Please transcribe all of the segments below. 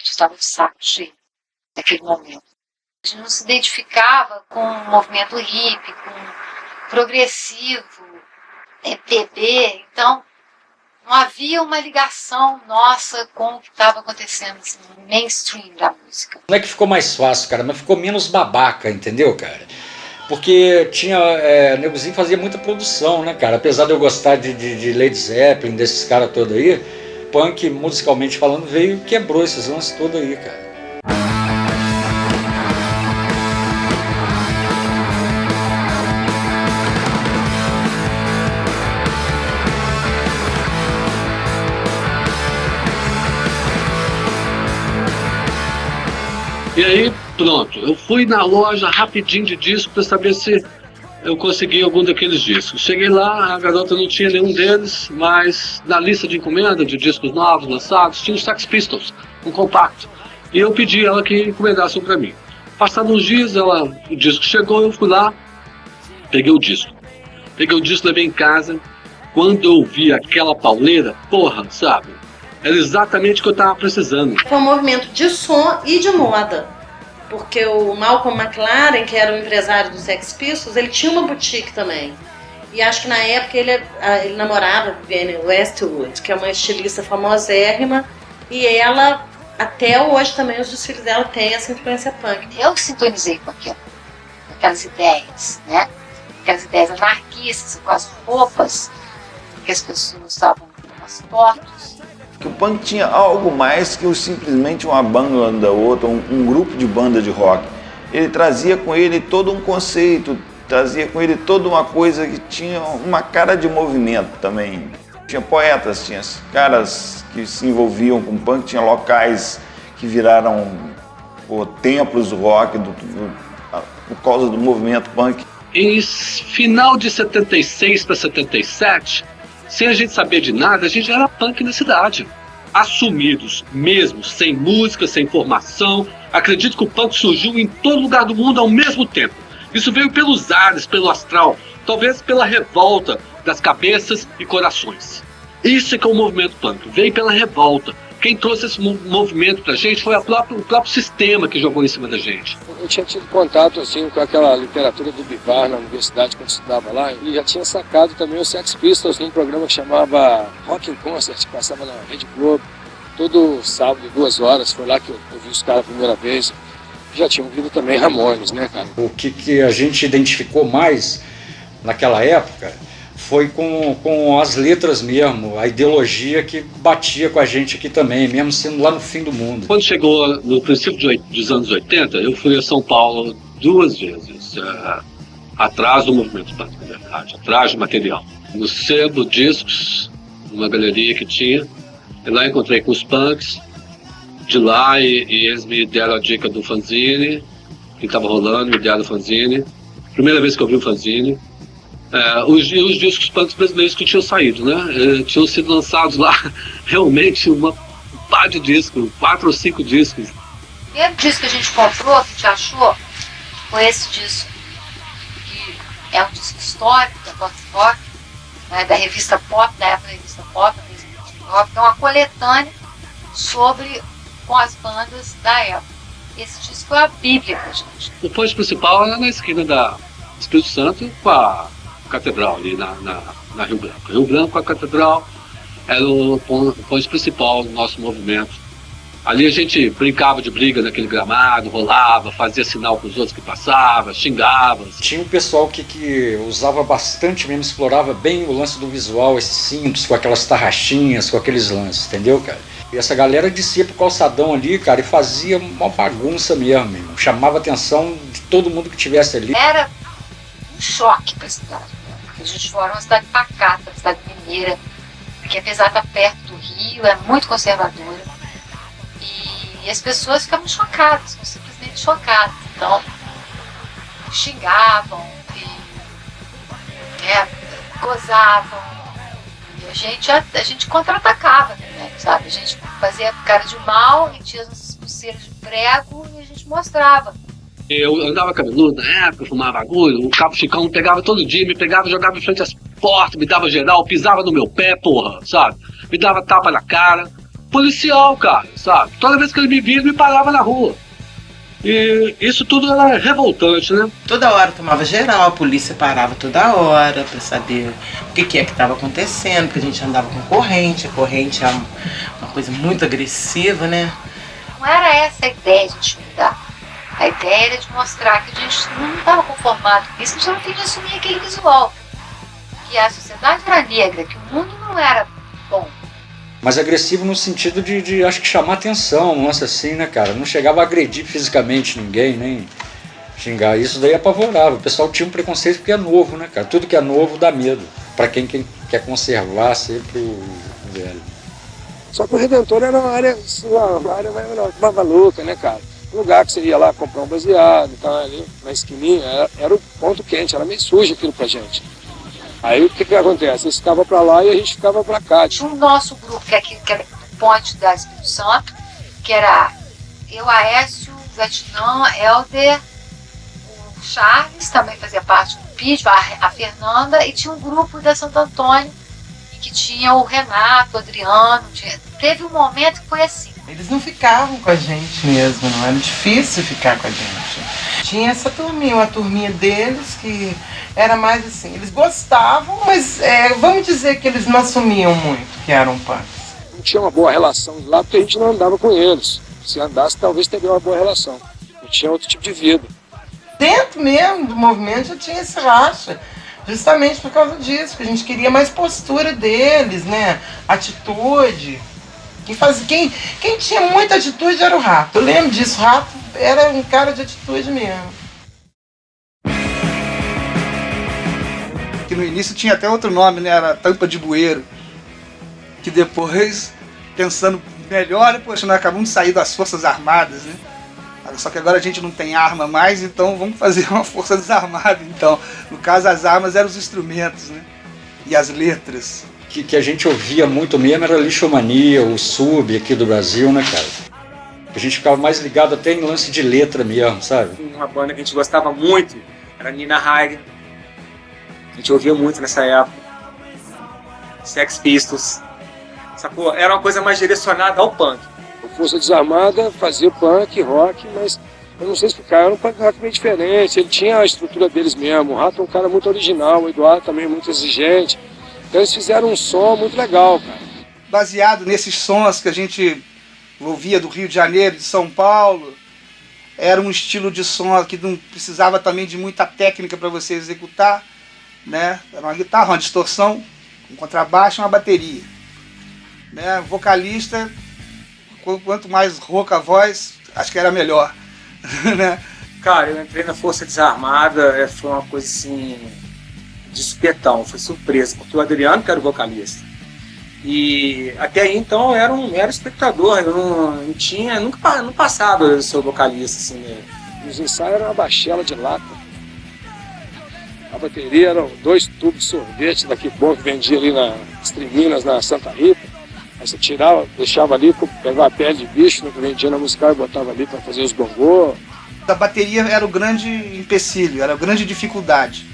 Estava de saco cheio naquele momento. A gente não se identificava com o movimento hippie, com progressivo, MPB, então não havia uma ligação nossa com o que estava acontecendo assim, no mainstream da música. Não é que ficou mais fácil, cara, mas ficou menos babaca, entendeu, cara? Porque tinha, Negozinho fazia muita produção, né, cara? Apesar de eu gostar de Led Zeppelin, desses caras todos aí, punk, musicalmente falando, veio e quebrou esses lances todos aí, cara. E aí, pronto, eu fui na loja rapidinho de disco para saber se eu consegui algum daqueles discos. Cheguei lá, a garota não tinha nenhum deles, mas na lista de encomenda de discos novos lançados tinha os Sex Pistols, um compacto. E eu pedi ela que encomendasse um para mim. Passados uns dias, o disco chegou, eu fui lá, peguei o disco, levei em casa. Quando eu vi aquela pauleira, porra, sabe? Era exatamente o que eu estava precisando. Foi um movimento de som e de moda. Porque o Malcolm McLaren, que era o empresário dos Sex Pistols, ele tinha uma boutique também. E acho que na época ele namorava Vivienne Westwood, que é uma estilista famosérrima. E ela, até hoje também, os desfiles dela têm essa influência punk. Eu sintonizei com aquilo, com aquelas ideias, né? Aquelas ideias anarquistas, com as roupas que as pessoas estavam nas fotos. Que o punk tinha algo mais que simplesmente uma banda ou outra, um grupo de banda de rock. Ele trazia com ele todo um conceito, trazia com ele toda uma coisa que tinha uma cara de movimento também. Tinha poetas, tinha caras que se envolviam com punk, tinha locais que viraram templos do rock por causa do movimento punk. Em final de 76 para 77, sem a gente saber de nada, a gente era punk na cidade. Assumidos mesmo, sem música, sem formação. Acredito que o punk surgiu em todo lugar do mundo ao mesmo tempo. Isso veio pelos ares, pelo astral, talvez pela revolta das cabeças e corações. Isso é que é o movimento punk, veio pela revolta. Quem trouxe esse movimento pra gente foi o próprio sistema que jogou em cima da gente. Eu tinha tido contato assim, com aquela literatura do Bivar na universidade quando eu estudava lá e já tinha sacado também os Sex Pistols num programa que chamava Rock in Concert, que passava na Rede Globo todo sábado, 2 horas. Foi lá que eu vi os caras a primeira vez. Já tinha ouvido também Ramones, né, cara? O que a gente identificou mais naquela época foi com as letras mesmo, a ideologia que batia com a gente aqui também, mesmo sendo lá no fim do mundo. Quando chegou no princípio dos anos 80, eu fui a São Paulo 2 vezes, atrás do movimento punk, na verdade, atrás do material. No Sebo Discos, numa galeria que tinha, e lá encontrei com os punks de lá e eles me deram a dica do fanzine, que estava rolando, me deram o fanzine. Primeira vez que eu vi o fanzine. Os discos punks brasileiros que tinham saído, né? Tinham sido lançados lá realmente uma par de discos, 4 ou 5 discos. O primeiro disco que a gente comprou, que a gente achou, foi esse disco, que é um disco histórico da pop rock, né, da revista Pop, da época da revista Pop, que é uma coletânea com as bandas da época. Esse disco foi a bíblia pra gente. O ponto principal era na esquina da Espírito Santo com a Catedral, ali na Rio Branco. Rio Branco com a Catedral era o ponto principal do nosso movimento. Ali a gente brincava de briga naquele gramado, rolava, fazia sinal para os outros que passavam, xingava. Tinha um pessoal que usava bastante mesmo, explorava bem o lance do visual, esses cintos, com aquelas tarraxinhas, com aqueles lances, entendeu, cara? E essa galera descia pro calçadão ali, cara, e fazia uma bagunça mesmo, chamava a atenção de todo mundo que estivesse ali. Era um choque para a cidade, né? Porque Juiz de Fora é uma cidade pacata, uma cidade mineira, que apesar de estar perto do Rio, é muito conservadora. E as pessoas ficavam chocadas, simplesmente chocadas. Então, xingavam, gozavam. E a gente contra-atacava também, sabe? A gente fazia cara de mal, e tinha as pulseiras de prego e a gente mostrava. Eu andava cabeludo na época, fumava bagulho, o Cabo Chicão pegava todo dia, me pegava, jogava em frente às portas, me dava geral, pisava no meu pé, porra, sabe? Me dava tapa na cara. Policial, cara, sabe? Toda vez que ele me via, ele me parava na rua. E isso tudo era revoltante, né? Toda hora tomava geral, a polícia parava toda hora pra saber o que é que estava acontecendo, porque a gente andava com corrente, a corrente é uma coisa muito agressiva, né? Não era essa a ideia de intimidar. A ideia era de mostrar que a gente não estava conformado com isso, a gente não tinha de assumir aquele visual. Que a sociedade era negra, que o mundo não era bom. Mas agressivo no sentido de acho que chamar atenção, um lance assim, né, cara? Não chegava a agredir fisicamente ninguém, nem xingar. Isso daí apavorava. O pessoal tinha um preconceito porque é novo, né, cara? Tudo que é novo dá medo. Pra quem quer conservar sempre o velho. Só que o Redentor era uma área mais maluca, né, cara? Um lugar que você ia lá comprar um baseado e tal, ali na esquininha, era o ponto quente, era meio sujo aquilo pra gente. Aí o que acontece? Eles ficavam pra lá e a gente ficava pra cá. Tinha o nosso grupo, que era do Ponte da Espírito Santo, que era eu, Aécio, o Vietnã, Helder, o Charles, também fazia parte do PID, a Fernanda, e tinha um grupo da Santo Antônio, que tinha o Renato, o Adriano. Teve um momento que foi assim. Eles não ficavam com a gente mesmo, não era difícil ficar com a gente. Tinha essa turminha, uma turminha deles que era mais assim, eles gostavam, mas vamos dizer que eles não assumiam muito que eram punks. Não tinha uma boa relação lá porque a gente não andava com eles. Se andasse, talvez teria uma boa relação. Não tinha outro tipo de vida. Dentro mesmo do movimento já tinha esse racha. Justamente por causa disso, porque a gente queria mais postura deles, né? Atitude. Quem tinha muita atitude era o Rato. Eu lembro disso, o Rato era um cara de atitude mesmo. Que no início tinha até outro nome, né? Era Tampa de Bueiro. Que depois, pensando melhor, poxa, nós acabamos de sair das Forças Armadas, né? Só que agora a gente não tem arma mais, então vamos fazer uma força desarmada. Então, no caso, as armas eram os instrumentos, né? E as letras. Que a gente ouvia muito mesmo era Lixomania, o Sub aqui do Brasil, né, cara? A gente ficava mais ligado até em lance de letra mesmo, sabe? Uma banda que a gente gostava muito era Nina Hagen. A gente ouvia muito nessa época. Sex Pistols. Sacou? Era uma coisa mais direcionada ao punk. A Força Desarmada fazia punk, rock, mas eu não sei explicar, era um punk rock meio diferente. Ele tinha a estrutura deles mesmo. O Rato é um cara muito original, o Eduardo também muito exigente. Então eles fizeram um som muito legal, cara. Baseado nesses sons que a gente ouvia do Rio de Janeiro, de São Paulo, era um estilo de som que não precisava também de muita técnica para você executar, né? Era uma guitarra, uma distorção, um contrabaixo e uma bateria. Né? Vocalista, quanto mais rouca a voz, acho que era melhor. Né? Cara, eu entrei na Força Desarmada, foi uma coisa assim, de supetão, foi surpresa, porque o Adriano que era o vocalista. E até aí então eu era espectador, eu não passava eu ser vocalista assim, né? Os ensaios eram uma baixela de lata. A bateria eram 2 tubos de sorvete daqui bom que vendia ali nas Triminas, na Santa Rita. Aí você tirava, deixava ali, pegava a pele de bicho, né, que vendia na musical e botava ali para fazer os bongô. A bateria era o grande empecilho, era a grande dificuldade.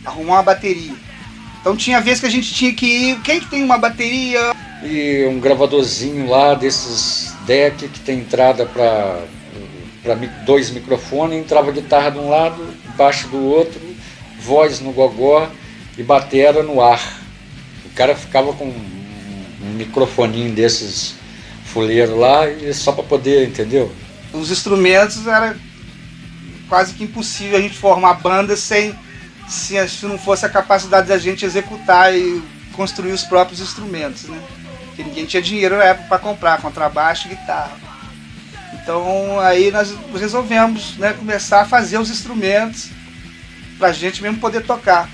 Arrumar uma bateria. Então tinha vezes que a gente tinha que ir, quem tem uma bateria? E um gravadorzinho lá desses deck que tem entrada para 2 microfones, entrava guitarra de um lado, baixo do outro, voz no gogó e batera no ar. O cara ficava com um microfoninho desses fuleiros lá e só para poder, entendeu? Os instrumentos era quase que impossível a gente formar banda se não fosse a capacidade da gente executar e construir os próprios instrumentos, né? Porque ninguém tinha dinheiro na época para comprar contrabaixo e guitarra. Então aí nós resolvemos, né, começar a fazer os instrumentos pra gente mesmo poder tocar.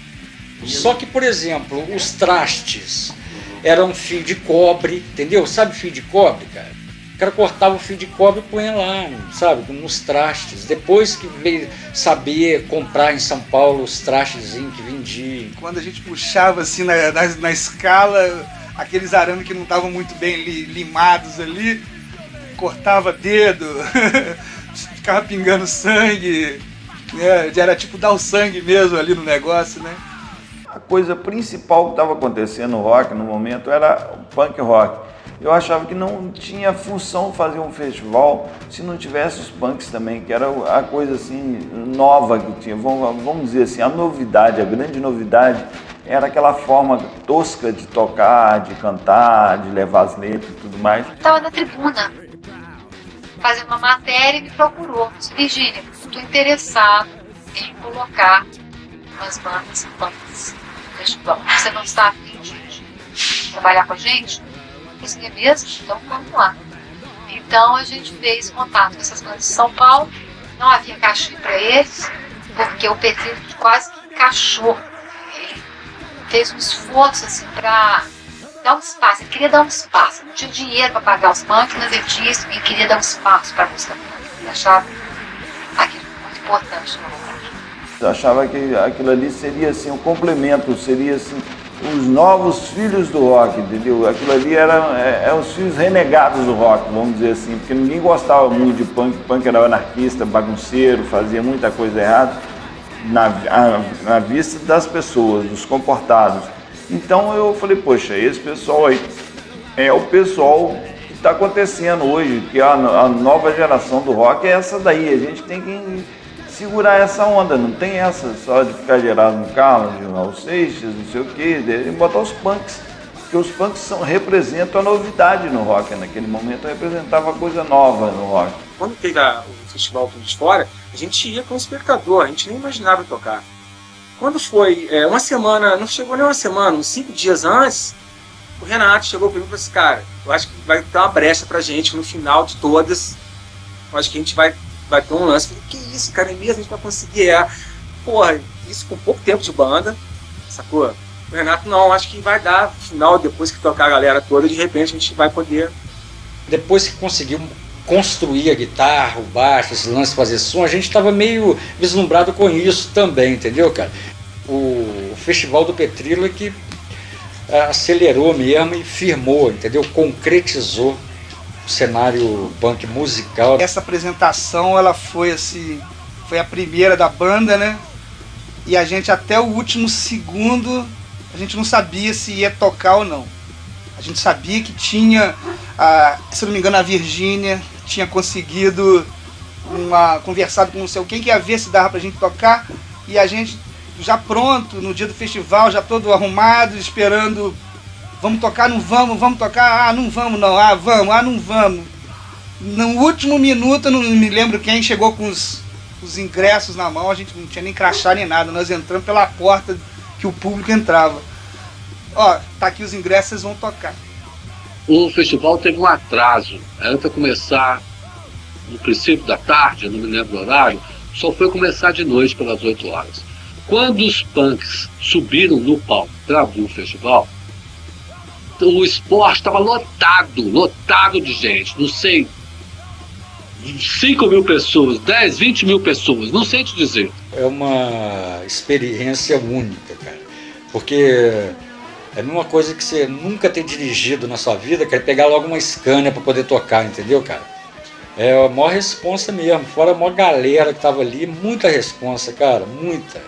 Só que, por exemplo, os trastes eram fio de cobre, entendeu? Sabe fio de cobre, cara? O cara cortava o fio de cobre e punha lá, sabe? Nos trastes. Depois que veio saber comprar em São Paulo os trastezinhos que vendiam. Quando a gente puxava assim na escala, aqueles arames que não estavam muito bem limados ali, cortava dedo, ficava pingando sangue, né? Era tipo dar o sangue mesmo ali no negócio, né? A coisa principal que estava acontecendo no rock no momento era o punk rock. Eu achava que não tinha função fazer um festival se não tivesse os punks também, que era a coisa assim nova que tinha. Vamos dizer assim, a novidade, a grande novidade era aquela forma tosca de tocar, de cantar, de levar as letras e tudo mais. Estava na tribuna, fazendo uma matéria e me procurou. Disse, Virgínia, estou interessado em colocar umas bandas punks no festival. Você não está a fim de trabalhar com a gente? Isso é mesmo? Então vamos lá. Então a gente fez contato com essas bandas de São Paulo. Não havia cachê para eles, porque o Petrillo quase que encaixou. Ele fez um esforço assim para dar um espaço. Ele queria dar um espaço. Não tinha dinheiro para pagar os punks, mas ele queria dar um espaço para a música punk. Ele achava aquilo muito importante, na verdade. Eu achava que aquilo ali seria assim um complemento, seria assim os novos filhos do rock, entendeu? Aquilo ali eram os filhos renegados do rock, vamos dizer assim, porque ninguém gostava muito de punk. Punk era anarquista, bagunceiro, fazia muita coisa errada na vista das pessoas, dos comportados. Então eu falei, poxa, esse pessoal aí é o pessoal que está acontecendo hoje, que a nova geração do rock é essa daí. A gente tem que segurar essa onda, não tem essa só de ficar gerado no carro, de Raul Seixas, não sei o quê, e botar os punks, porque os punks representam a novidade no rock. Naquele momento representava coisa nova no rock. Quando teve o festival Tudo de Fora, a gente ia com o espectador, a gente nem imaginava tocar. Quando foi uma semana, não chegou nem uma semana, uns 5 dias antes, o Renato chegou para mim e falou assim, cara, eu acho que vai ter uma brecha pra gente no final de todas, eu acho que a gente vai ter um lance. Eu falei, que isso, cara, é mesmo? A gente vai conseguir. Porra, isso com pouco tempo de banda, sacou? O Renato, não, acho que vai dar final, depois que tocar a galera toda, de repente a gente vai poder. Depois que conseguimos construir a guitarra, o baixo, esse lance de fazer som, a gente estava meio vislumbrado com isso também, entendeu, cara? O Festival do Petrillo é que acelerou mesmo e firmou, entendeu? Concretizou o cenário punk musical. Essa apresentação, ela foi assim, foi a primeira da banda, né? E a gente até o último segundo, a gente não sabia se ia tocar ou não. A gente sabia que tinha, se não me engano, a Virgínia tinha conseguido conversado com não sei quem que ia ver se dava pra gente tocar, e a gente já pronto, no dia do festival, já todo arrumado, esperando. Vamos tocar, não vamos, vamos tocar, não vamos não, vamos, não vamos. No último minuto, eu não me lembro quem chegou com os ingressos na mão, a gente não tinha nem crachá nem nada, nós entramos pela porta que o público entrava. Ó, tá aqui os ingressos, vocês vão tocar. O festival teve um atraso, era para começar no princípio da tarde, eu não me lembro do horário, só foi começar de noite pelas 8 horas. Quando os punks subiram no palco para abrir o festival, o esporte estava lotado de gente, não sei, 5 mil pessoas, 10, 20 mil pessoas, não sei te dizer. É uma experiência única, cara, porque é uma coisa que você nunca tem dirigido na sua vida, que é pegar logo uma Scania para poder tocar, entendeu, cara? É a maior responsa mesmo, fora a maior galera que tava ali, muita responsa, cara, muita.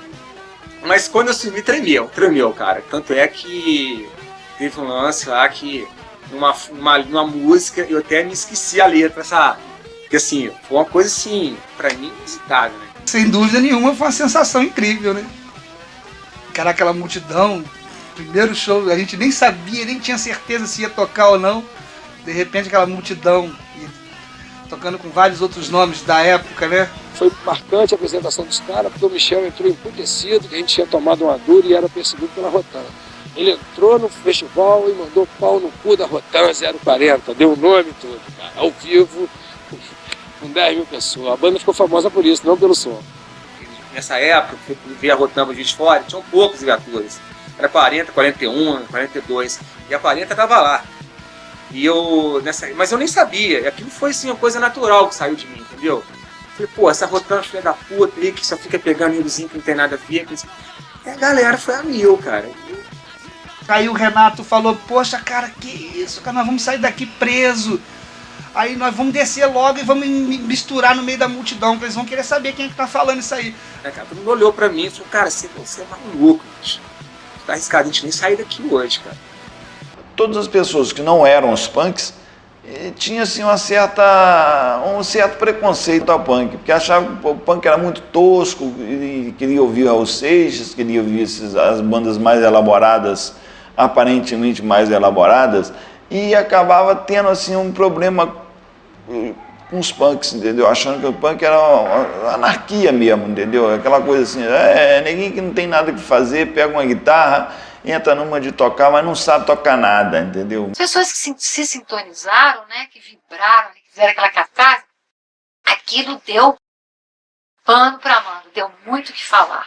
Mas quando eu subi, tremeu, cara, tanto é que teve um lance lá que numa música eu até me esqueci a letra, sabe? Porque assim, foi uma coisa assim, pra mim, inusitada, né? Sem dúvida nenhuma, foi uma sensação incrível, né? Cara, aquela multidão, primeiro show, a gente nem sabia, nem tinha certeza se ia tocar ou não. De repente aquela multidão, tocando com vários outros nomes da época, né? Foi marcante a apresentação dos caras, porque o Michel entrou emputecido, que a gente tinha tomado uma dura e era perseguido pela Rotan. Ele entrou no festival e mandou pau no cu da Rotan 040, deu o nome todo, cara, ao vivo, com 10 mil pessoas. A banda ficou famosa por isso, não pelo som. nessa época, eu fui ver a Rotan Juiz de Fora, tinham poucas viaturas. Era 40, 41, 42. E a 40 estava lá. Mas eu nem sabia. Aquilo foi assim, uma coisa natural que saiu de mim, entendeu? Falei, pô, essa Rotan filha da puta aí que só fica pegando índiozinho que não tem nada a ver. E a galera foi a mil, cara. Aí o Renato falou, poxa, cara, que isso, cara, nós vamos sair daqui preso. Aí nós vamos descer logo e vamos misturar no meio da multidão, porque eles vão querer saber quem é que tá falando isso aí. Cara, todo mundo olhou pra mim e falou, cara, você é maluco, bicho. Tá arriscado a gente nem sair daqui hoje, cara. Todas as pessoas que não eram os punks tinham assim, um certo preconceito ao punk, porque achavam que o punk era muito tosco, e queria ouvir Raul Seixas, queria ouvir as bandas mais elaboradas, aparentemente mais elaboradas, e acabava tendo assim um problema com os punks, entendeu? Achando que o punk era uma anarquia mesmo, entendeu? Aquela coisa assim, ninguém que não tem nada que fazer, pega uma guitarra, entra numa de tocar, mas não sabe tocar nada, entendeu? As pessoas que se sintonizaram, né, que vibraram, que fizeram aquela catarse, aquilo deu pano para manga, deu muito o que falar.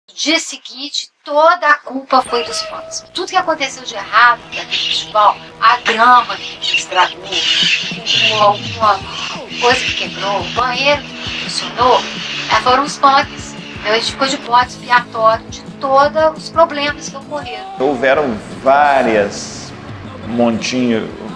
No dia seguinte, toda a culpa foi dos punks. Tudo que aconteceu de errado naquele festival, a grama que estragou, alguma coisa que quebrou, o banheiro que não funcionou, foram os punks. A gente ficou de bode expiatório de todos os problemas que ocorreram. Houveram várias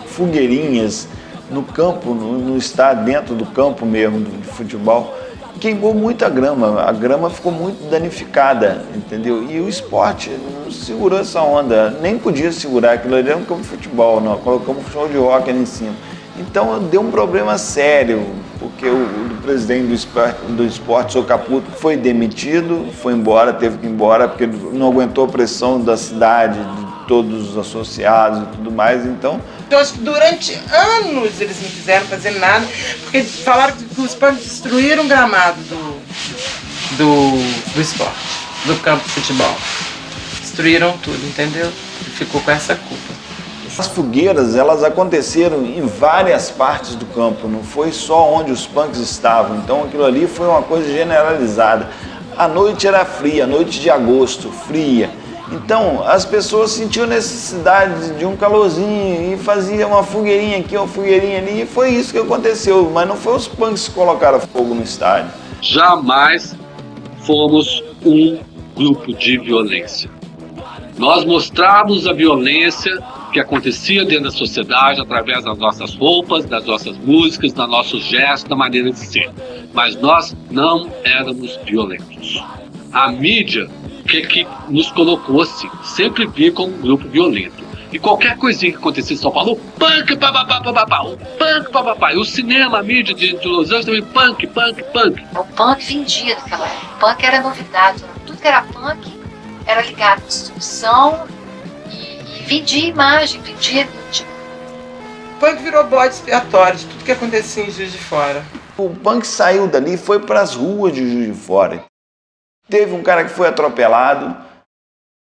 fogueirinhas no campo, no estádio, dentro do campo mesmo, de futebol. Queimou muita grama, a grama ficou muito danificada, entendeu? E o esporte não segurou essa onda, nem podia segurar aquilo ali, era um campo de futebol, não, colocamos um show de rock ali em cima. Então deu um problema sério, porque o presidente do esporte, seu Caputo, foi demitido, foi embora, teve que ir embora, porque não aguentou a pressão da cidade, de todos os associados e tudo mais, então... Eu acho que durante anos eles não quiseram fazer nada, porque falaram que os punks destruíram o gramado do esporte, do campo de futebol. Destruíram tudo, entendeu? E ficou com essa culpa. As fogueiras, elas aconteceram em várias partes do campo, não foi só onde os punks estavam, então aquilo ali foi uma coisa generalizada. A noite era fria, noite de agosto, fria. Então, as pessoas sentiam necessidade de um calorzinho e faziam uma fogueirinha aqui, uma fogueirinha ali, e foi isso que aconteceu, mas não foi os punks que colocaram fogo no estádio. Jamais fomos um grupo de violência. Nós mostramos a violência que acontecia dentro da sociedade através das nossas roupas, das nossas músicas, dos nossos gestos, da maneira de ser. Mas nós não éramos violentos. A mídia que nos colocou assim, sempre vi como um grupo violento. E qualquer coisinha que acontecia em São Paulo, punk, papapá, o punk, papapá. E o cinema, a mídia de Los Angeles também, punk. O punk vendia naquela época. O punk era novidade. Tudo que era punk era ligado à destruição e vendia imagem, vendia. O punk virou bode expiatório de tudo que acontecia em Juiz de Fora. O punk saiu dali e foi para as ruas de Juiz de Fora. Teve um cara que foi atropelado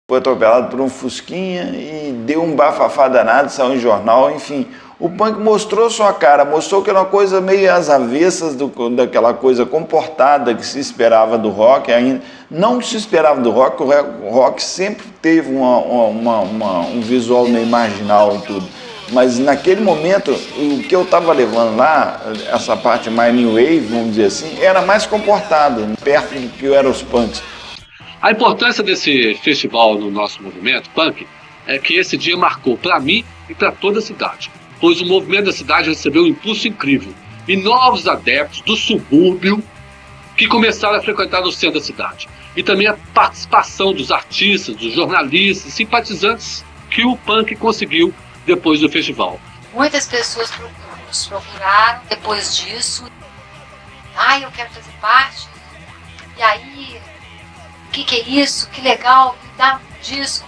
por um fusquinha e deu um bafafá danado, saiu em jornal, enfim. O punk mostrou sua cara, mostrou que era uma coisa meio às avessas daquela coisa comportada que se esperava do rock, ainda não se esperava do rock, o rock sempre teve um visual meio marginal e tudo. Mas naquele momento, o que eu estava levando lá, essa parte mais new wave, vamos dizer assim, era mais comportado, perto do que eram os punks. A importância desse festival no nosso movimento punk é que esse dia marcou para mim e para toda a cidade, pois o movimento da cidade recebeu um impulso incrível e novos adeptos do subúrbio que começaram a frequentar no centro da cidade. E também a participação dos artistas, dos jornalistas, simpatizantes que o punk conseguiu depois do festival. Muitas pessoas nos procuraram depois disso. Eu quero fazer parte. E aí, o que é isso? Que legal, me dá um disco.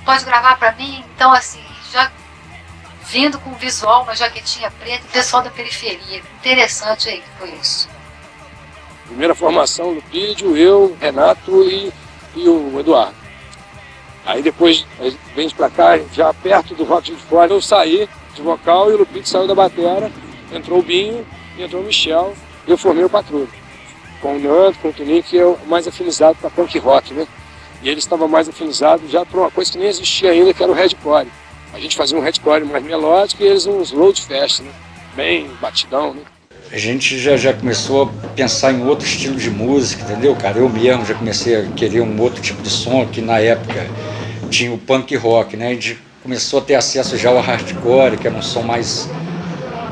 Pode gravar pra mim? Então, assim, já vindo com visual, uma jaquetinha preta, o pessoal da periferia. Interessante aí que foi isso. Primeira formação, Lupídio, eu, Renato e o Eduardo. Aí depois vem pra cá, já perto do Rock de Fora, eu saí de vocal e o Lupídio saiu da batera, entrou o Binho, entrou o Michel e eu formei o Patrulha. com o Nando, com o Toninho, que é o mais afinizado para punk rock, né? E ele estava mais afinizado já para uma coisa que nem existia ainda, que era o Redcore. A gente fazia um Redcore mais melódico e eles uns load fest, né? Bem batidão, né? A gente já começou a pensar em outro estilo de música, entendeu, cara? Eu mesmo já comecei a querer um outro tipo de som, que na época tinha o punk rock, né? A gente começou a ter acesso já ao hardcore, que era um som mais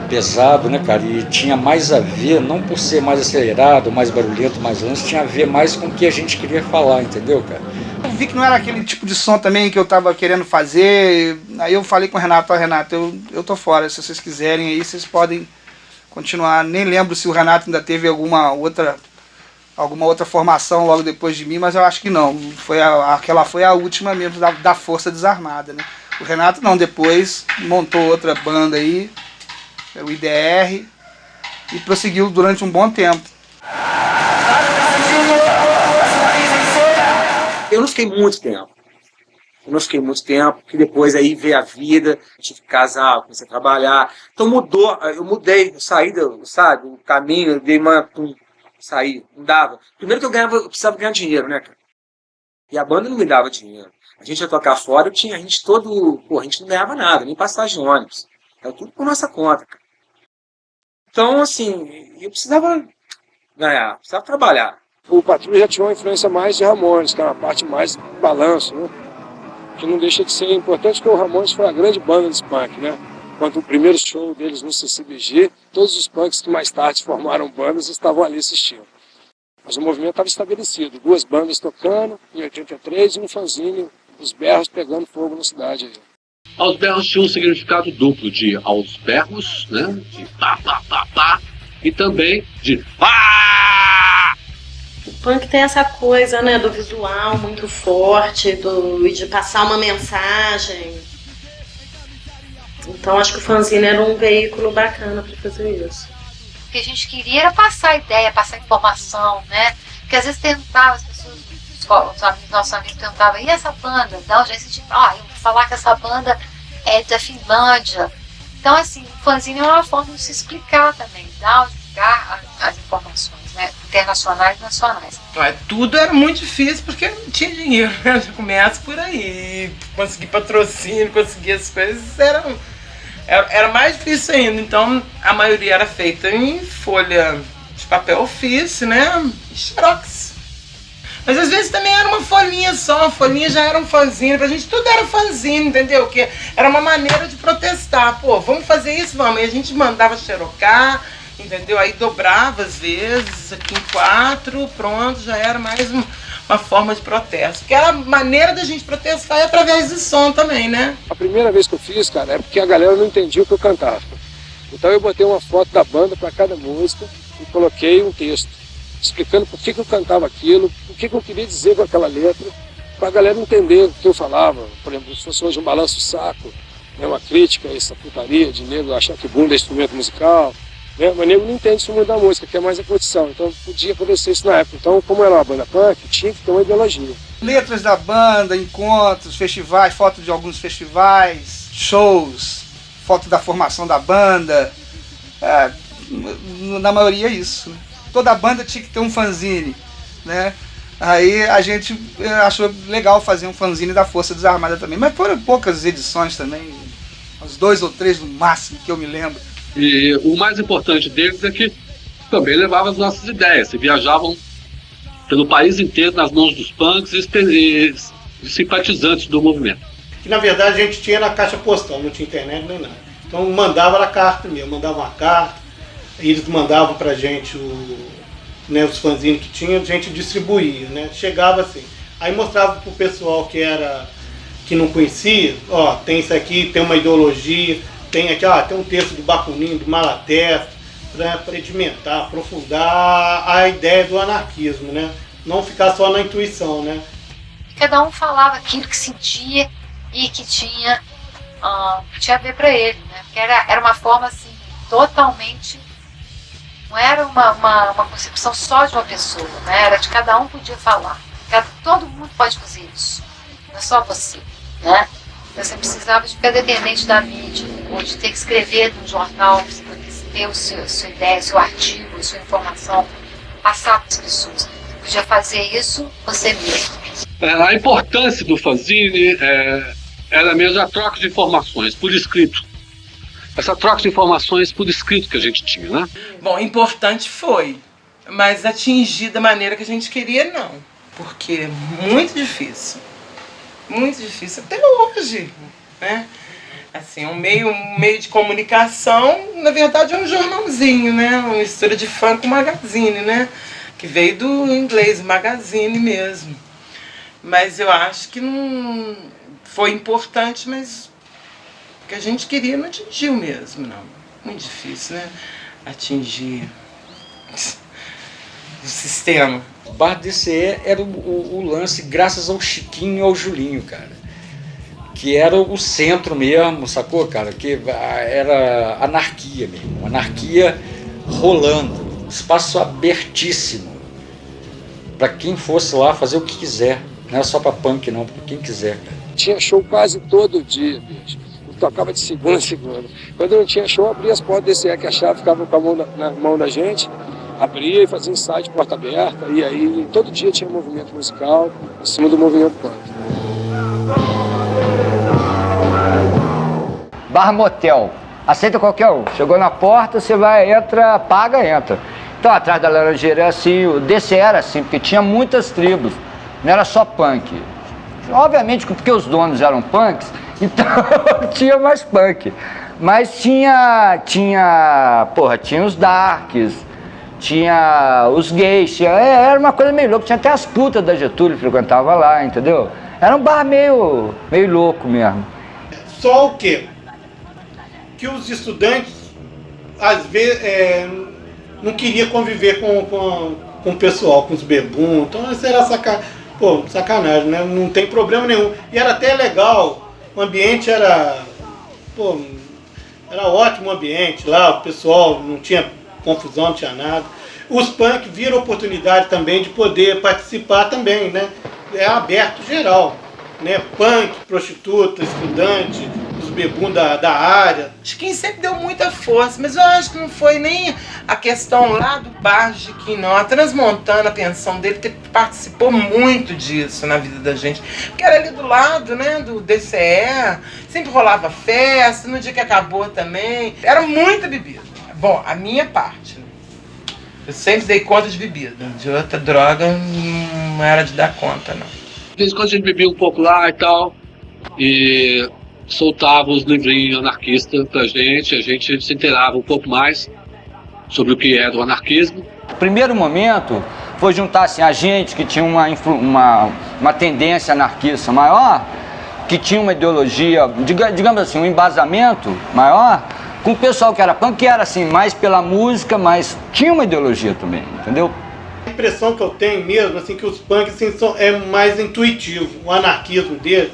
pesado, né, cara? E tinha mais a ver, não por ser mais acelerado, mais barulhento, mais lento, tinha a ver mais com o que a gente queria falar, entendeu, cara? Eu vi que não era aquele tipo de som também que eu tava querendo fazer. Aí eu falei com o Renato, Renato, eu tô fora, se vocês quiserem aí, vocês podem continuar. Nem lembro se o Renato ainda teve alguma outra formação logo depois de mim, mas eu acho que não. Aquela foi a última mesmo da Força Desarmada, né? O Renato não, depois montou outra banda aí, o IDR, e prosseguiu durante um bom tempo. Eu não fiquei muito tempo. Porque depois aí veio a vida, tive que casar, comecei a trabalhar. Então mudou, eu mudei, eu saí, sabe, o caminho, eu dei saí, não dava. Primeiro que eu precisava ganhar dinheiro, né, cara? E a banda não me dava dinheiro. A gente ia tocar fora, a gente não ganhava nada, nem passagem de ônibus. Era tudo por nossa conta, cara. Então, assim, eu precisava ganhar, precisava trabalhar. O Patrulha já tinha uma influência mais de Ramones, que era uma parte mais balanço, né? Que não deixa de ser importante, porque o Ramones foi a grande banda de punk, né? Quando o primeiro show deles no CCBG, todos os punks que mais tarde formaram bandas estavam ali assistindo. Mas o movimento estava estabelecido, 2 bandas tocando, em 83, e um fanzine, os berros pegando fogo na cidade aí. Aos berros tinha um significado duplo de aos berros, né? De pá, pá, pá, pá, e também de pá! O punk tem essa coisa, né, do visual muito forte, de passar uma mensagem. Então acho que o fanzine era um veículo bacana para fazer isso. O que a gente queria era passar a ideia, passar a informação, né? Porque às vezes tentava, as pessoas, nossos amigos perguntavam, e essa banda? Não, já assisti, eu vou falar que essa banda é da Finlândia. Então, assim, o fanzine é uma forma de se explicar também, divulgar as informações, né? Internacionais e nacionais. Tudo era muito difícil porque não tinha dinheiro, né? Já começa por aí. Conseguir patrocínio, conseguir as coisas era mais difícil ainda. Então a maioria era feita em folha de papel ofício, né? Xerox. Mas às vezes também era uma folhinha só, a folhinha já era um fanzine, pra gente tudo era fanzine, entendeu? Que era uma maneira de protestar. Pô, vamos fazer isso, vamos. E a gente mandava xerocar, entendeu? Aí dobrava às vezes, aqui em 4, pronto, já era mais uma forma de protesto. Porque era a maneira da gente protestar é através do som também, né? A primeira vez que eu fiz, cara, é porque a galera não entendia o que eu cantava. Então eu botei uma foto da banda para cada música e coloquei um texto explicando por que eu cantava aquilo, o que eu queria dizer com aquela letra, para a galera entender o que eu falava. Por exemplo, se fosse hoje um balanço saco, né, uma crítica a essa putaria de nego achar que bunda é instrumento musical, né, mas nego não entende isso muito da música, que é mais a condição. Então podia acontecer isso na época. Então, como era uma banda punk, tinha que ter uma ideologia. Letras da banda, encontros, festivais, fotos de alguns festivais, shows, foto da formação da banda, na maioria é isso, né? Toda banda tinha que ter um fanzine, né? Aí a gente achou legal fazer um fanzine da Força Desarmada também, mas foram poucas edições também, uns 2 ou 3 no máximo que eu me lembro. E o mais importante deles é que também levavam as nossas ideias, e viajavam pelo país inteiro nas mãos dos punks e simpatizantes do movimento. Que na verdade a gente tinha na caixa postal, não tinha internet nem nada. Então mandava a carta mesmo, mandava uma carta, eles mandavam pra gente os fanzines que tinha, a gente distribuía, né? Chegava assim, aí mostrava pro pessoal que não conhecia, ó, tem isso aqui, tem uma ideologia, tem aqui, tem um texto do Bakunin, do Malatesta, para sedimentar, aprofundar a ideia do anarquismo, né? Não ficar só na intuição, né? Cada um falava aquilo que sentia e que tinha a ver para ele, né? Porque era uma forma assim, totalmente, não era uma concepção só de uma pessoa, né? Era de cada um podia falar. Todo mundo pode fazer isso, não é só você, né? Você precisava de ficar dependente da mídia, ou de ter que escrever num jornal, você ter sua ideia, seu artigo, sua informação. passar para as pessoas. Podia fazer isso você mesmo. A importância do fanzine era mesmo a troca de informações por escrito. Essa troca de informações por escrito que a gente tinha, né? Bom, importante foi, mas atingir da maneira que a gente queria, não. Porque é muito difícil até hoje, né? Assim, um meio de comunicação, na verdade é um jornalzinho, né? Uma mistura de fã com magazine, né? Que veio do inglês, magazine mesmo. Mas eu acho que não foi importante, mas o que a gente queria não atingiu mesmo, não. Muito difícil, né? Atingir o sistema. O Bar DCE era o lance graças ao Chiquinho e ao Julinho, cara. Que era o centro mesmo, sacou, cara? Que era anarquia mesmo, anarquia rolando, espaço abertíssimo para quem fosse lá fazer o que quiser. Não era só para punk não, para quem quiser, cara. Tinha show quase todo dia, bicho. Eu tocava de segunda a segunda. Quando não tinha show, abria as portas desse que a chave ficava com a mão na mão da gente, abria e fazia ensaio de porta aberta, e aí todo dia tinha movimento musical em cima do movimento punk. Bar motel, aceita qualquer um. Chegou na porta, você vai, entra, paga, entra. Então atrás da Laranjeira era assim, o DC era assim, porque tinha muitas tribos, não era só punk. Obviamente porque os donos eram punks, então tinha mais punk. Mas tinha os darks, tinha os gays, era uma coisa meio louca, tinha até as putas da Getúlio frequentava lá, entendeu? Era um bar meio louco mesmo. Só o quê? Que os estudantes, às vezes, não queriam conviver com o pessoal, com os bebuns. Então isso era sacanagem, né? Não tem problema nenhum. E era até legal, o ambiente era ótimo o ambiente lá, o pessoal não tinha confusão, não tinha nada. Os punk viram oportunidade também de poder participar também, né? É aberto geral, né? Punk, prostituta, estudante, os bebuns da área. Chiquinho sempre deu muita força, mas eu acho que não foi nem a questão lá do bar de Chiquinho, não. A Transmontana, a pensão dele, participou muito disso na vida da gente. Porque era ali do lado, né, do DCE, sempre rolava festa, no dia que acabou também. Era muita bebida. Bom, a minha parte, né? Eu sempre dei conta de bebida. De outra droga, não era de dar conta, não. De vez em quando a gente bebia um pouco lá e tal, e soltava os livrinhos anarquistas pra gente, a gente se inteirava um pouco mais sobre o que era o anarquismo. O primeiro momento foi juntar assim, a gente que tinha uma tendência anarquista maior, que tinha uma ideologia, digamos assim, um embasamento maior, com o pessoal que era punk, que era assim, mais pela música, mas tinha uma ideologia também, entendeu? A impressão que eu tenho mesmo, assim, que os punks assim, é mais intuitivo. O anarquismo deles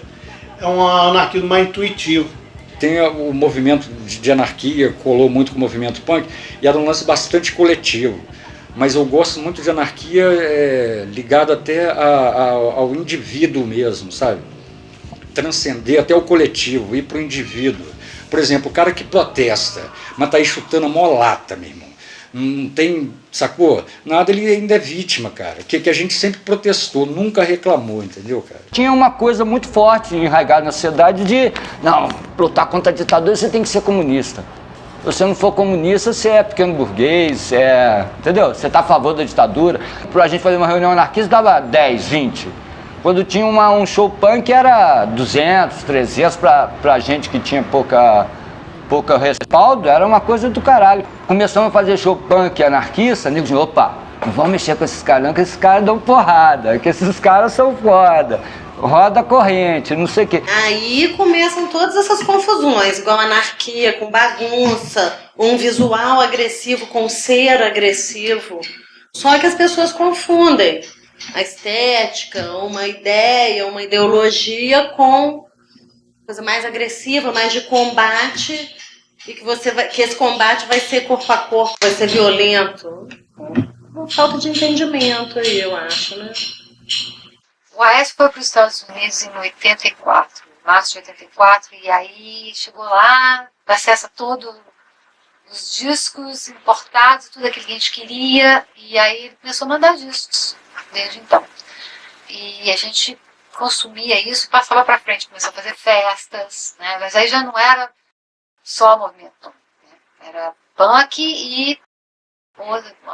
é um anarquismo mais intuitivo. Tem o movimento de anarquia, colou muito com o movimento punk, e era um lance bastante coletivo. Mas eu gosto muito de anarquia ligado até ao indivíduo mesmo, sabe? Transcender até o coletivo, ir para o indivíduo. Por exemplo, o cara que protesta, mas tá aí chutando a mó lata, meu irmão. Não tem, sacou? Nada, ele ainda é vítima, cara. Que a gente sempre protestou, nunca reclamou, entendeu, cara? Tinha uma coisa muito forte enraizada na sociedade de, não, lutar contra a ditadura você tem que ser comunista. Se você não for comunista, você é pequeno burguês, entendeu? Você tá a favor da ditadura. Pra gente fazer uma reunião anarquista dava 10, 20. Quando tinha um show punk era 200, 300 pra gente que tinha pouca respaldo, era uma coisa do caralho. Começamos a fazer show punk anarquista, nego de opa, não vamos mexer com esses caras não, que esses caras dão porrada, que esses caras são foda, roda corrente, não sei o quê. Aí começam todas essas confusões, igual anarquia com bagunça, um visual agressivo com ser agressivo. Só que as pessoas confundem a estética, uma ideia, uma ideologia com coisa mais agressiva, mais de combate, e que esse combate vai ser corpo a corpo, vai ser violento. Uma falta de entendimento aí, eu acho, né? O Aécio foi para os Estados Unidos em 84, março de 84, e aí chegou lá, o acesso todo os discos importados, tudo aquilo que a gente queria, e aí ele começou a mandar discos desde então. E a gente consumia isso e passava para frente, começou a fazer festas, né? Mas aí já não era só movimento punk, né? Era punk e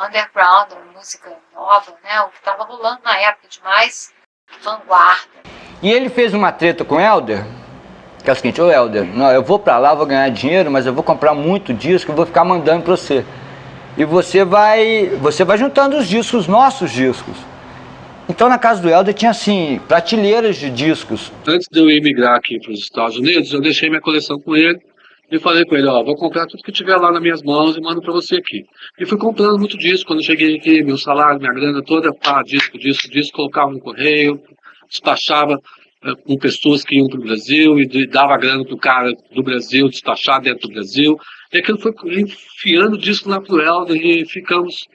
underground, música nova, né? O que estava rolando na época de mais vanguarda. E ele fez uma treta com o Helder, que é o seguinte: ô Helder, não, eu vou pra lá, vou ganhar dinheiro, mas eu vou comprar muito disco e vou ficar mandando pra você. E você vai juntando os discos, os nossos discos. Então na casa do Helder tinha assim, prateleiras de discos. Antes de eu emigrar aqui para os Estados Unidos, eu deixei minha coleção com ele e falei com ele, ó, vou comprar tudo que tiver lá nas minhas mãos e mando para você aqui. E fui comprando muito disco. Quando eu cheguei aqui, meu salário, minha grana toda, disco, colocava no correio, despachava com pessoas que iam para o Brasil e dava grana para o cara do Brasil despachar dentro do Brasil. E aquilo foi enfiando disco lá para o Helder e ficamos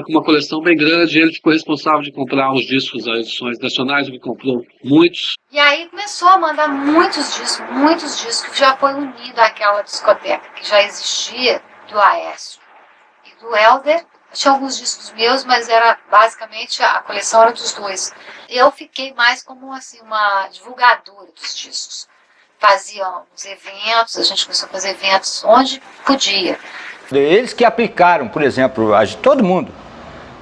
com uma coleção bem grande. Ele ficou responsável de comprar os discos, as edições nacionais, ele comprou muitos. E aí começou a mandar muitos discos, que já foi unido àquela discoteca que já existia do Aécio e do Helder. Tinha alguns discos meus, mas era basicamente a coleção era dos dois. Eu fiquei mais como assim, uma divulgadora dos discos. Fazia uns eventos, a gente começou a fazer eventos onde podia. Eles que aplicaram, por exemplo, todo mundo,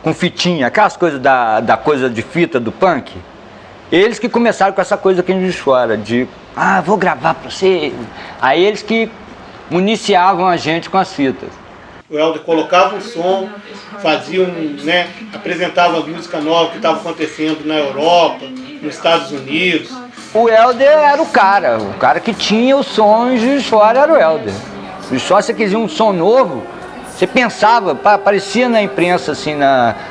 com fitinha, aquelas coisas da coisa de fita do punk, eles que começaram com essa coisa que a gente chora, de, vou gravar pra você. Aí eles que municiavam a gente com as fitas. O Helder colocava um som, fazia apresentava a música nova que estava acontecendo na Europa, nos Estados Unidos. O Helder era o cara que tinha os sons de fora era o Helder. E só se você quisia um som novo, você pensava, aparecia na imprensa, assim,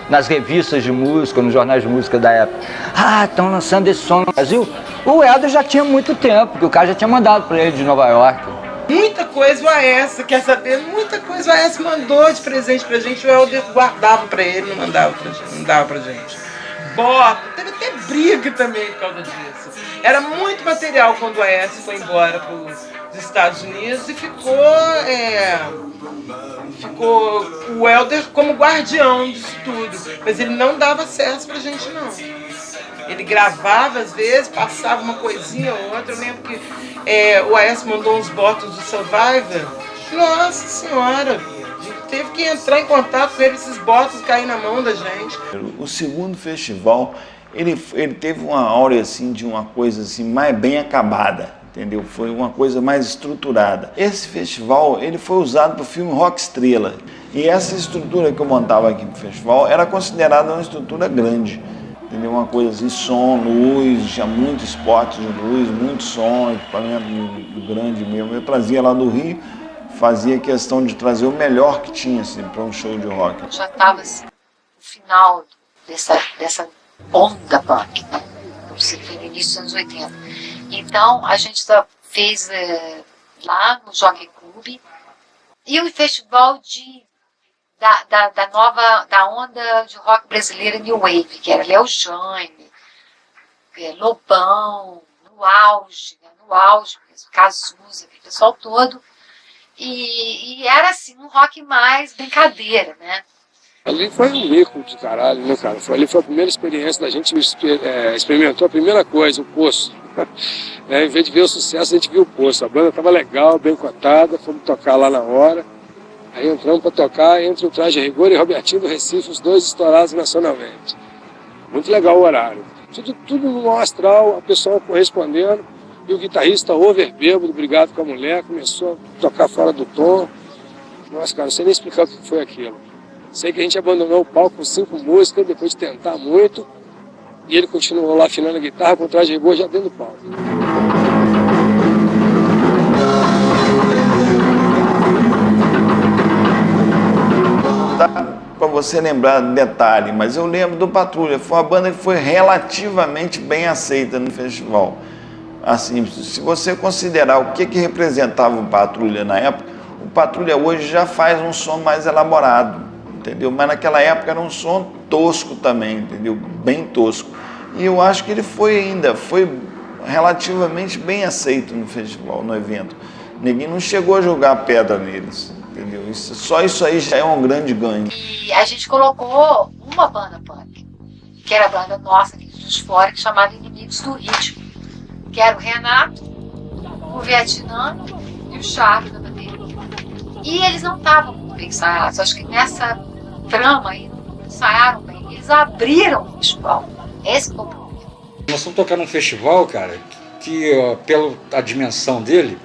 nas revistas de música, nos jornais de música da época. Estão lançando esse som no Brasil. O Helder já tinha muito tempo, porque o cara já tinha mandado para ele de Nova York. Muita coisa o Aécio, quer saber? Muita coisa o Aécio mandou de presente pra gente, o Helder guardava pra ele, não dava pra gente. Bota, teve até briga também por causa disso. Era muito material quando o Aécio foi embora pros Estados Unidos e ficou o Helder como guardião disso tudo. Mas ele não dava acesso pra gente, não. Ele gravava às vezes, passava uma coisinha ou outra. Eu lembro que o Aécio mandou uns botos do Survivor. Nossa Senhora, a gente teve que entrar em contato com ele, esses botos caírem na mão da gente. O segundo festival, ele teve uma áurea assim, de uma coisa assim, mais bem acabada. Entendeu? Foi uma coisa mais estruturada. Esse festival ele foi usado para o filme Rock Estrela. E essa estrutura que eu montava aqui no festival era considerada uma estrutura grande. Entendeu? Uma coisa assim, som, luz, tinha muito spot de luz, muito som, equipamento grande mesmo. Eu trazia lá do Rio, fazia questão de trazer o melhor que tinha assim, para um show de rock. Já estava assim, no final dessa onda punk, né? Foi no início dos anos 80. Então, a gente fez lá no Jockey Club e o festival da onda de rock brasileira New Wave, que era Léo Jaime, Lobão, no auge mesmo, Cazuza, o pessoal todo. E era assim, um rock mais brincadeira, né? Ali foi um mico de caralho, né, cara? Ali foi a primeira experiência da gente, experimentou a primeira coisa, o Poço. Em vez de ver o sucesso, a gente viu o Poço. A banda estava legal, bem cotada, fomos tocar lá na hora. Aí entramos para tocar entre o Traje a Rigor e Robertinho do Recife, os dois estourados nacionalmente. Muito legal o horário. Tudo no astral, a pessoa correspondendo. E o guitarrista over bêbado, brigado com a mulher, começou a tocar fora do tom. Nossa, cara, não sei nem explicar o que foi aquilo. Sei que a gente abandonou o palco com 5 músicas, depois de tentar muito. E ele continuou lá afinando a guitarra com o Traje a Rigor já dentro do palco. Para você lembrar do detalhe, mas eu lembro do Patrulha. Foi uma banda que foi relativamente bem aceita no festival. Assim, se você considerar o que representava o Patrulha na época, o Patrulha hoje já faz um som mais elaborado, entendeu? Mas naquela época era um som tosco também, entendeu? Bem tosco. E eu acho que ele foi relativamente bem aceito no festival, no evento. Ninguém não chegou a jogar pedra neles. entendeu? Só isso aí já é um grande ganho. E a gente colocou uma banda punk, que era a banda nossa aqui de Juiz de Fora, que chamava Inimigos do Ritmo, que era o Renato, o Vietnã e o Charles da bateria. E eles não estavam muito bem ensaiados, acho que nessa trama aí não ensaiaram bem, eles abriram o festival. Esse foi o problema. Nós estamos tocando num festival, cara, que ó, pela dimensão dele,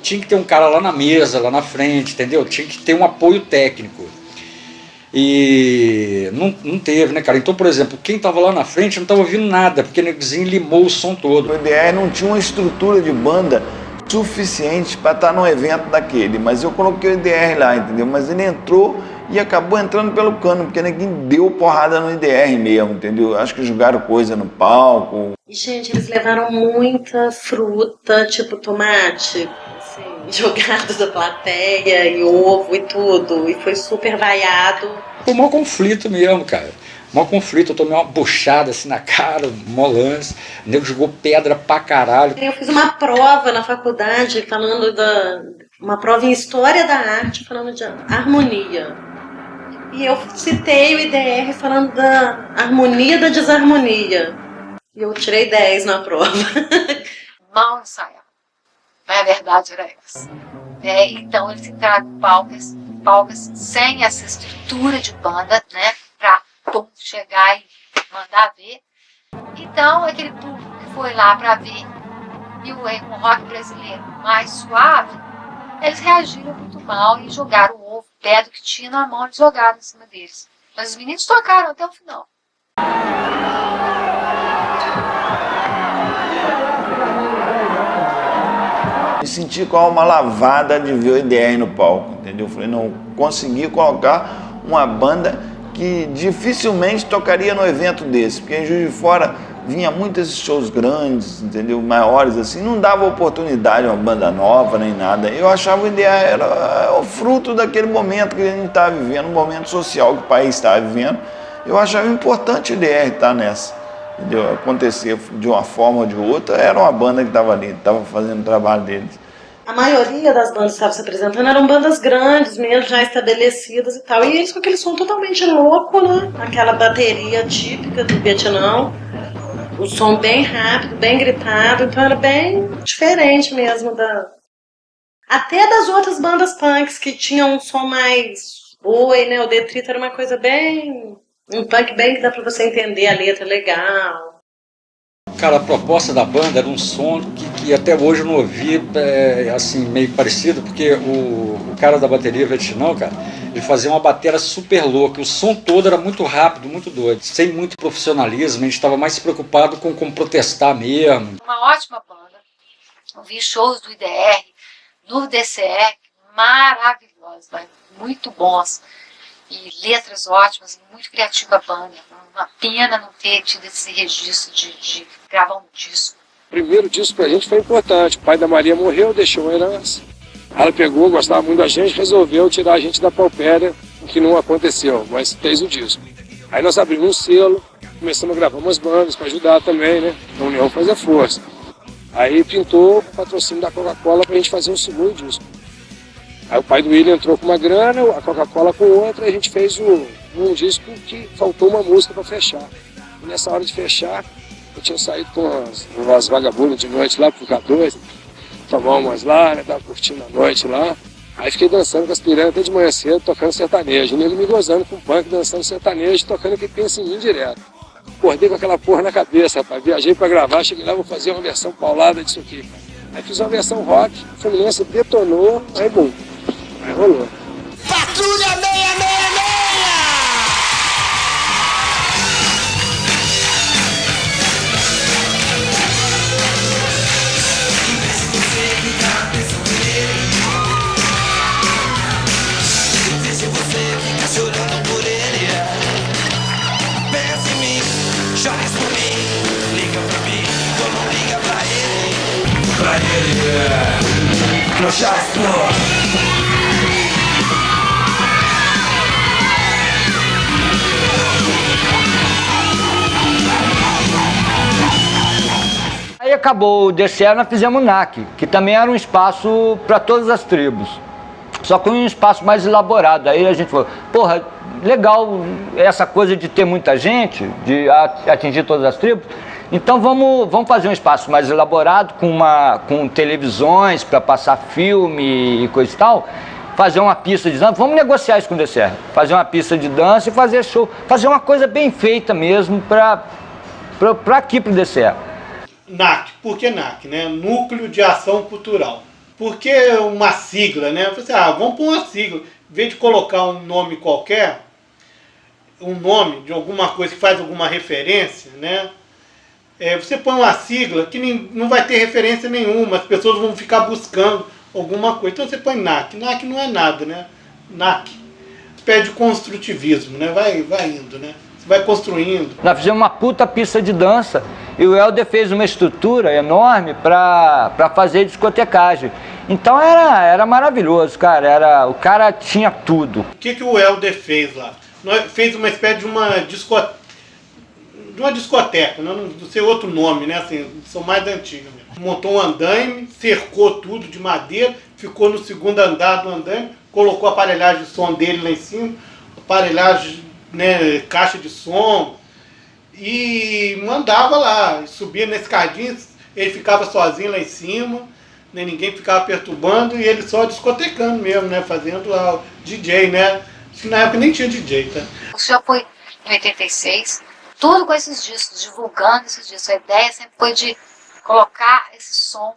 tinha que ter um cara lá na mesa, lá na frente, entendeu? Tinha que ter um apoio técnico. E não teve, né, cara? Então, por exemplo, quem tava lá na frente não estava ouvindo nada, porque o negozinho limou o som todo. O EDR não tinha uma estrutura de banda suficiente para estar num evento daquele, mas eu coloquei o EDR lá, entendeu? Mas ele entrou e acabou entrando pelo cano, porque ninguém deu porrada no EDR mesmo, entendeu? Acho que jogaram coisa no palco. E, gente, eles levaram muita fruta, tipo tomate, assim, jogado da plateia, e ovo e tudo, e foi super vaiado. Foi um maior conflito mesmo, cara. Maior conflito, eu tomei uma buchada assim na cara, mó lance, o nego jogou pedra pra caralho. Eu fiz uma prova na faculdade falando uma prova em História da Arte, falando de harmonia. E eu citei o IDR falando da harmonia da desarmonia. E eu tirei 10 na prova. Mal ensaiado. Mas a verdade era essa. Então eles entraram em palcas sem essa estrutura de banda, né? Pra todo chegar e mandar ver. Então aquele público que foi lá pra ver um rock brasileiro mais suave, eles reagiram muito mal e jogaram o ovo, pedra que tinha na mão, eles jogaram em cima deles. Mas os meninos tocaram até o final. Me senti com a alma lavada de ver o EDR no palco, entendeu? Falei, não, consegui colocar uma banda que dificilmente tocaria no evento desse, porque em Juiz de Fora vinha muitos shows grandes, entendeu? Maiores assim, não dava oportunidade a uma banda nova nem nada. Eu achava o EDR era o fruto daquele momento que a gente estava vivendo, um momento social que o país estava vivendo. Eu achava importante o EDR estar nessa, entendeu? Acontecer de uma forma ou de outra, era uma banda que estava ali, estava fazendo o trabalho deles. A maioria das bandas que estavam se apresentando eram bandas grandes mesmo, já estabelecidas e tal. E eles com aquele som totalmente louco, né? Aquela bateria típica do Vietnã. O som bem rápido, bem gritado. Então era bem diferente mesmo até das outras bandas punks que tinham um som mais boi, né? O Detrito era uma coisa bem... um punk bem que dá pra você entender a letra legal. Cara, a proposta da banda era um som que até hoje eu não ouvi, assim, meio parecido, porque o cara da bateria, Vietnã, cara, ele fazia uma bateria super louca, o som todo era muito rápido, muito doido, sem muito profissionalismo, a gente estava mais preocupado com protestar mesmo. Uma ótima banda, eu vi shows do IDR, no DCE, maravilhosos, muito bons. E letras ótimas, muito criativa a banda. Uma pena não ter tido esse registro de gravar um disco. O primeiro disco pra gente foi importante. O pai da Maria morreu, deixou uma herança. Ela pegou, gostava muito da gente, resolveu tirar a gente da paupéria, o que não aconteceu, mas fez o disco. Aí nós abrimos um selo, começamos a gravar umas bandas para ajudar também, né? A união faz a força. Aí pintou o patrocínio da Coca-Cola pra gente fazer um segundo disco. Aí o pai do William entrou com uma grana, a Coca-Cola com outra, e a gente fez um disco que faltou uma música para fechar. E nessa hora de fechar, eu tinha saído com umas vagabundas de noite lá pro K2, tomar umas lá, né, tava curtindo a noite lá. Aí fiquei dançando com as piranhas até de manhã cedo, tocando sertanejo. E ele me gozando com punk, dançando sertanejo, tocando que pensa em mim direto. Acordei com aquela porra na cabeça, rapaz. Viajei para gravar, cheguei lá, vou fazer uma versão paulada disso aqui. Aí fiz uma versão rock, o Fluminense detonou, aí bom. Aí rolou. Patrulha 666! Se você fica chorando por ele, pensa em mim, chora por mim, liga pra mim, ou não liga pra ele. Pra ele, não chora por... Aí acabou o DCE, nós fizemos o NAC, que também era um espaço para todas as tribos. só que um espaço mais elaborado. Aí a gente falou, porra, legal essa coisa de ter muita gente, de atingir todas as tribos, então vamos fazer um espaço mais elaborado, com televisões para passar filme e coisa e tal, fazer uma pista de dança, vamos negociar isso com o DCR, fazer uma pista de dança e fazer show, fazer uma coisa bem feita mesmo para aqui, para o DCR. NAC, por que NAC, né? Núcleo de Ação Cultural. Por que uma sigla, né? Eu falei assim, vamos pôr uma sigla. Em vez de colocar um nome qualquer, um nome de alguma coisa que faz alguma referência, né? Você põe uma sigla que não vai ter referência nenhuma, as pessoas vão ficar buscando alguma coisa. Então você põe NAC. NAC não é nada, né? NAC pede construtivismo, né? Vai indo, né? Você vai construindo. Nós fizemos uma puta pista de dança e o Helder fez uma estrutura enorme para fazer discotecagem. Então era maravilhoso, cara. O cara tinha tudo. O que o Helder fez lá? Fez uma espécie de uma discoteca, não sei outro nome, né? Assim, são mais antigas mesmo. Montou um andaime, cercou tudo de madeira, ficou no segundo andar do andaime, colocou a aparelhagem de som dele lá em cima, aparelhagem, né, caixa de som, e mandava lá, subia na escadinha, ele ficava sozinho lá em cima, né, ninguém ficava perturbando, e ele só discotecando mesmo, né, fazendo lá o DJ, né? Acho que na época nem tinha DJ, tá? Isso já foi em 86, tudo com esses discos, divulgando esses discos. A ideia sempre foi de colocar esse som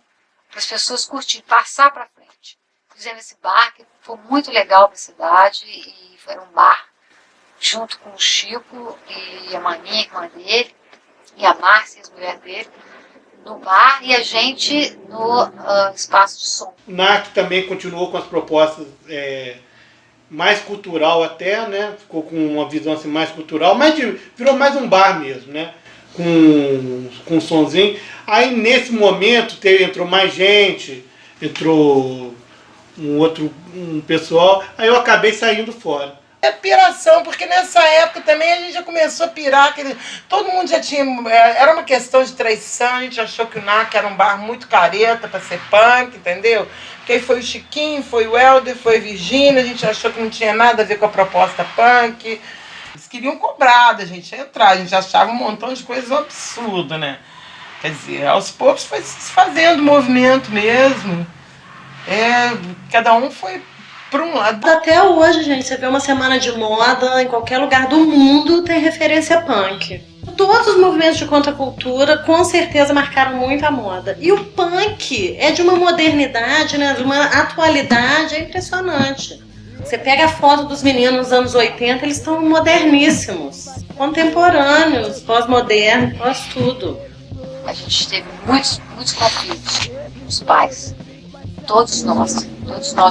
para as pessoas curtirem, passar para frente. Fizemos esse bar, que foi muito legal para a cidade, e foi um bar junto com o Chico e a Maninha, irmã dele, e a Márcia, a mulher dele, no bar, e a gente no espaço de som. O NAC também continuou com as propostas mais cultural até, né? Ficou com uma visão assim, mais cultural, mas virou mais um bar mesmo, né? Com um sonzinho. Aí nesse momento entrou mais gente, entrou um pessoal, aí eu acabei saindo fora. É piração, porque nessa época também a gente já começou a pirar, todo mundo já tinha, era uma questão de traição, a gente achou que o NAC era um bar muito careta para ser punk, entendeu? Porque aí foi o Chiquinho, foi o Helder, foi a Virgínia, a gente achou que não tinha nada a ver com a proposta punk. Eles queriam cobrar da gente entrar, a gente achava um montão de coisas absurdas, né? Quer dizer, aos poucos foi se fazendo movimento mesmo, cada um foi por um lado. Até hoje, gente, você vê uma semana de moda, em qualquer lugar do mundo tem referência punk. Todos os movimentos de contracultura com certeza marcaram muito a moda. E o punk é de uma modernidade, né, de uma atualidade impressionante. Você pega a foto dos meninos nos anos 80, eles estão moderníssimos, contemporâneos, pós-moderno, pós-tudo. A gente teve muitos conflitos, os pais, todos nós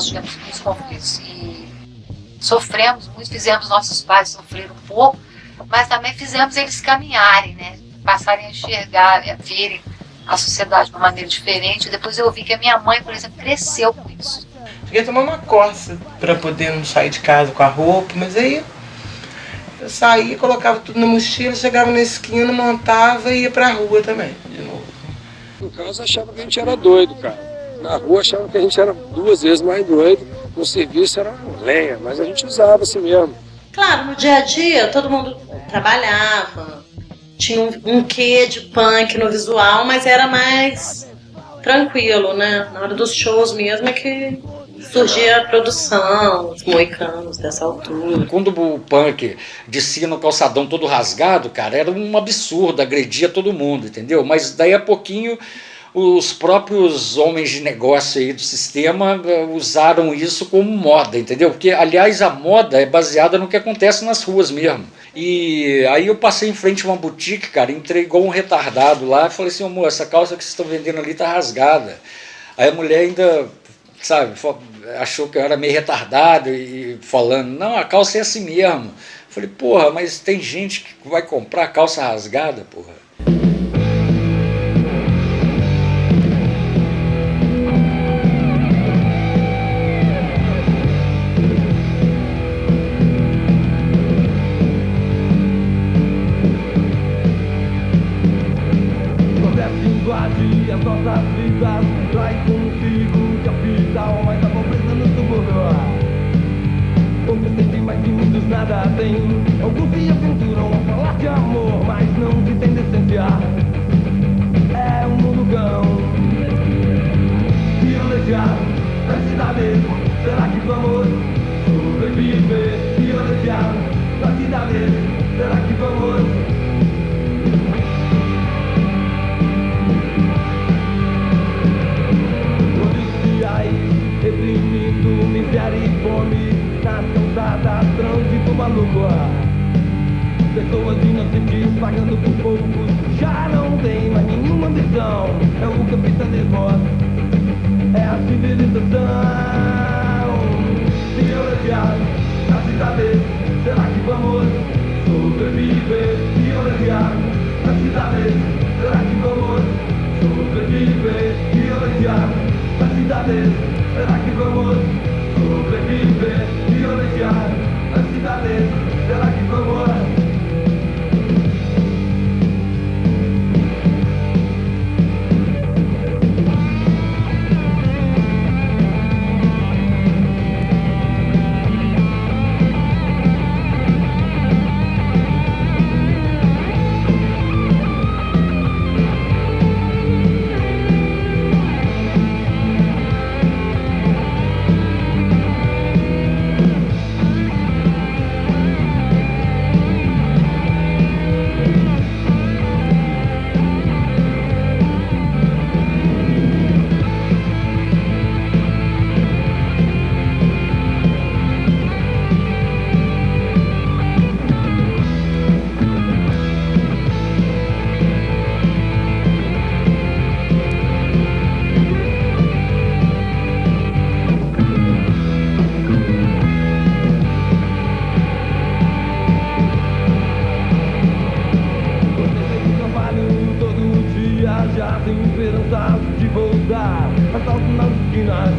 tivemos muitos conflitos e sofremos muito, fizemos nossos pais sofrer um pouco, mas também fizemos eles caminharem, né? Passarem a enxergar, a verem a sociedade de uma maneira diferente. Depois eu vi que a minha mãe, por exemplo, cresceu com isso. Cheguei a tomar uma coça para poder não sair de casa com a roupa, mas aí eu saía, colocava tudo na mochila, chegava na esquina, montava e ia pra rua também, de novo. No caso, achava que a gente era doido, cara. Na rua achavam que a gente era 2 vezes mais doido, no serviço era lenha, mas a gente usava assim mesmo. Claro, no dia a dia todo mundo trabalhava, tinha um quê de punk no visual, mas era mais tranquilo, né? Na hora dos shows mesmo é que surgia a produção, os moicanos dessa altura. Quando o punk descia no calçadão todo rasgado, cara, era um absurdo, agredia todo mundo, entendeu? Mas daí a pouquinho os próprios homens de negócio aí do sistema usaram isso como moda, entendeu? Porque, aliás, a moda é baseada no que acontece nas ruas mesmo. E aí eu passei em frente a uma boutique, cara, entrei igual um retardado lá e falei assim, amor, essa calça que vocês estão vendendo ali tá rasgada. Aí a mulher ainda, sabe, achou que eu era meio retardado e falando, não, a calça é assim mesmo. Falei, porra, mas tem gente que vai comprar calça rasgada, porra. Nossas vidas traz consigo que a fita, mas a pobreza no subúrbio. nada tem. Alguns se aventuram a falar de amor, mas não se tem decência. É um mundo cão. Violejar na cidade, será que vamos sobreviver? Violejar na cidade, será que vamos? Reprimindo miséria e fome nas calçadas, trânsito maluco. Pessoas inocentes pagando por poucos, já não tem mais nenhuma ambição. É o capitalismo, é a civilização. Violência na cidade, será que vamos sobreviver? Violência na cidade, será que vamos sobreviver? Violência na cidade, será que vamos sobreviver? Violência na cidade, será que vamos? Já tenho esperança de voltar. Assalto nas esquinas,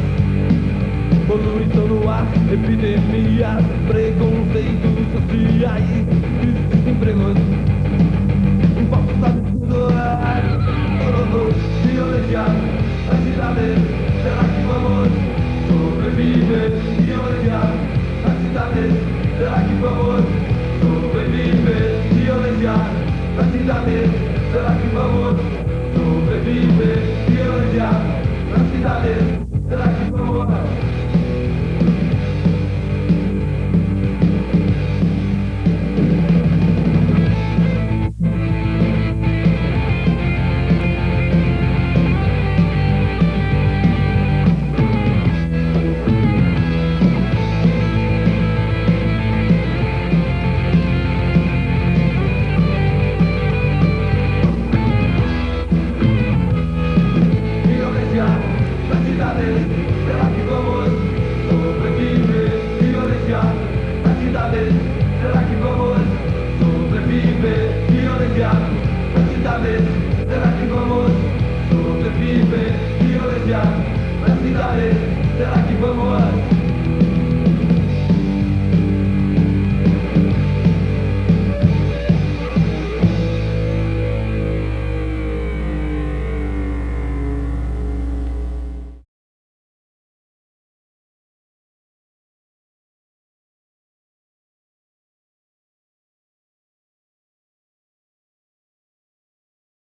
poluição no ar, epidemias, preconceitos sociais, desempregos, impostos absurdos, violência na cidade, será que vamos sobreviver? Violência na cidade, será que vamos sobreviver? Violência na cidade, será que vamos sobreviver? Violência na cidade, será que vamos? Será que vamos sobreviver? Violência na cidade, será que vamos sobreviver? Violência na cidade, será que vamos sobreviver? Violência na cidade, será que vamos?